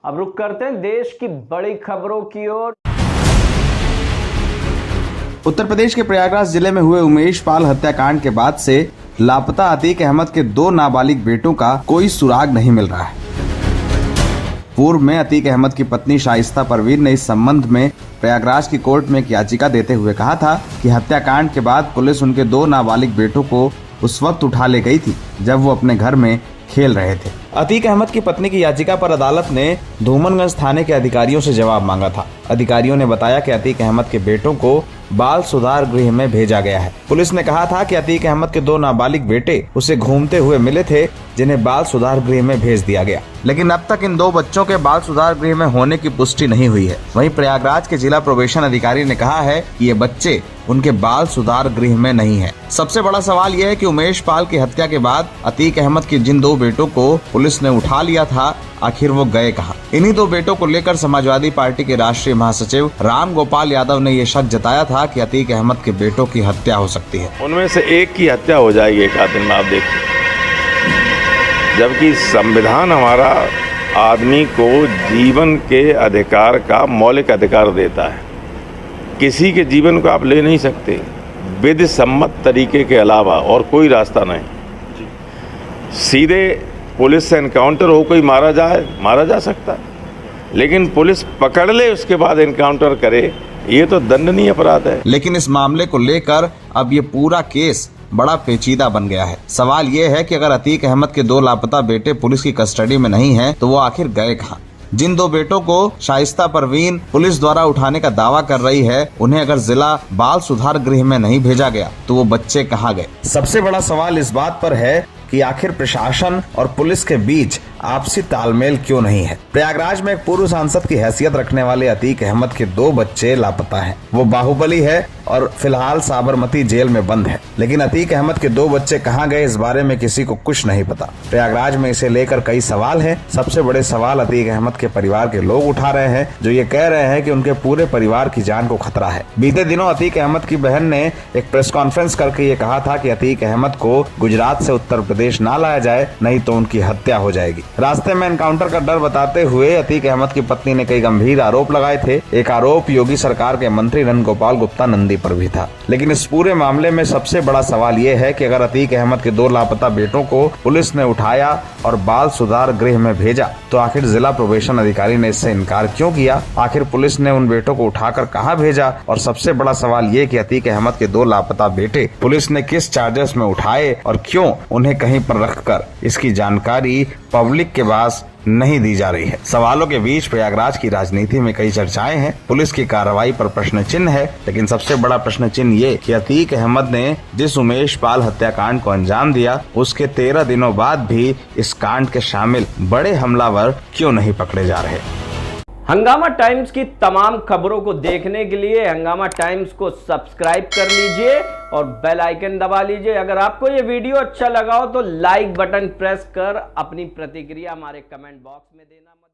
अब रुक करते हैं देश की बड़ी खबरों की ओर। उत्तर प्रदेश के प्रयागराज जिले में हुए उमेश पाल हत्याकांड के बाद से लापता अतीक अहमद के 2 नाबालिग बेटों का कोई सुराग नहीं मिल रहा है। पूर्व में अतीक अहमद की पत्नी शाइस्ता परवीन ने इस संबंध में प्रयागराज की कोर्ट में एक याचिका देते हुए कहा था कि हत्याकांड के बाद पुलिस उनके 2 नाबालिग बेटों को उस वक्त उठा ले गई थी जब वो अपने घर में खेल रहे थे। अतीक अहमद की पत्नी की याचिका पर अदालत ने धूमनगंज थाने के अधिकारियों से जवाब मांगा था। अधिकारियों ने बताया कि अतीक अहमद के बेटों को बाल सुधार गृह में भेजा गया है। पुलिस ने कहा था कि अतीक अहमद के 2 नाबालिग बेटे उसे घूमते हुए मिले थे, जिन्हें बाल सुधार गृह में भेज दिया गया, लेकिन अब तक इन 2 बच्चों के बाल सुधार गृह में होने की पुष्टि नहीं हुई है। वहीं प्रयागराज के जिला प्रोबेशन अधिकारी ने कहा है कि ये बच्चे उनके बाल सुधार गृह में नहीं है। सबसे बड़ा सवाल यह है कि उमेश पाल की हत्या के बाद अतीक अहमद के जिन 2 बेटों को पुलिस ने उठा लिया था, आखिर वो गए कहाँ? इन्हीं 2 बेटों को लेकर समाजवादी पार्टी के राष्ट्रीय महासचिव राम गोपाल यादव ने ये शक जताया था कि अतीक अहमद के बेटों की हत्या हो सकती है। उनमें से एक की हत्या हो जाएगी एक आध दिन में, आप देखिए। जबकि संविधान हमारा आदमी को जीवन के अधिकार का मौलिक अधिकार देता है। किसी के जीवन को आप ले नहीं सकते विधि सम्मत तरीके के अलावा, और कोई रास्ता नहीं। सीधे पुलिस से एनकाउंटर हो कोई मारा जा सकता है, लेकिन पुलिस पकड़ ले उसके बाद एनकाउंटर करे, ये तो दंडनीय अपराध है। लेकिन इस मामले को लेकर अब ये पूरा केस बड़ा पेचीदा बन गया है। सवाल ये है कि अगर अतीक अहमद के 2 लापता बेटे पुलिस की कस्टडी में नहीं हैं, तो वो आखिर गए कहाँ? जिन 2 बेटों को शाइस्ता परवीन पुलिस द्वारा उठाने का दावा कर रही है, उन्हें अगर जिला बाल सुधार गृह में नहीं भेजा गया तो वो बच्चे कहाँ गए? सबसे बड़ा सवाल इस बात पर है कि आखिर प्रशासन और पुलिस के बीच आपसी तालमेल क्यों नहीं है। प्रयागराज में एक पूर्व सांसद की हैसियत रखने वाले अतीक अहमद के 2 बच्चे लापता हैं। वो बाहुबली है और फिलहाल साबरमती जेल में बंद है, लेकिन अतीक अहमद के 2 बच्चे कहां गए इस बारे में किसी को कुछ नहीं पता। प्रयागराज में इसे लेकर कई सवाल हैं। सबसे बड़े सवाल अतीक अहमद के परिवार के लोग उठा रहे हैं, जो ये कह रहे हैं कि उनके पूरे परिवार की जान को खतरा है। बीते दिनों अतीक अहमद की बहन ने एक प्रेस कॉन्फ्रेंस करके ये कहा था कि अतीक अहमद को गुजरात से उत्तर प्रदेश ना लाया जाए, नहीं तो उनकी हत्या हो जाएगी। रास्ते में एनकाउंटर का डर बताते हुए अतीक अहमद की पत्नी ने कई गंभीर आरोप लगाए थे। एक आरोप योगी सरकार के मंत्री नंदगोपाल गुप्ता नंदी पर भी था। लेकिन इस पूरे मामले में सबसे बड़ा सवाल ये है कि अगर अतीक अहमद के 2 लापता बेटों को पुलिस ने उठाया और बाल सुधार गृह में भेजा, तो आखिर जिला प्रोबेशन अधिकारी ने इससे इनकार क्यों किया? आखिर पुलिस ने उन बेटों को उठाकर कहां भेजा? और सबसे बड़ा सवाल ये कि अतीक अहमद के 2 लापता बेटे पुलिस ने किस चार्जेस में उठाए और क्यों उन्हें कहीं पर रखकर, इसकी जानकारी पब्लिक के पास नहीं दी जा रही है। सवालों के बीच प्रयागराज की राजनीति में कई चर्चाएं हैं। पुलिस की कार्रवाई पर प्रश्न चिन्ह है, लेकिन सबसे बड़ा प्रश्न चिन्ह ये कि अतीक अहमद ने जिस उमेश पाल हत्याकांड को अंजाम दिया, उसके 13 दिनों बाद भी इस कांड के शामिल बड़े हमलावर क्यों नहीं पकड़े जा रहे। हंगामा टाइम्स की तमाम खबरों को देखने के लिए हंगामा टाइम्स को सब्सक्राइब कर लीजिए और बेल आइकन दबा लीजिए। अगर आपको ये वीडियो अच्छा लगा हो तो लाइक बटन प्रेस कर अपनी प्रतिक्रिया हमारे कमेंट बॉक्स में देना मत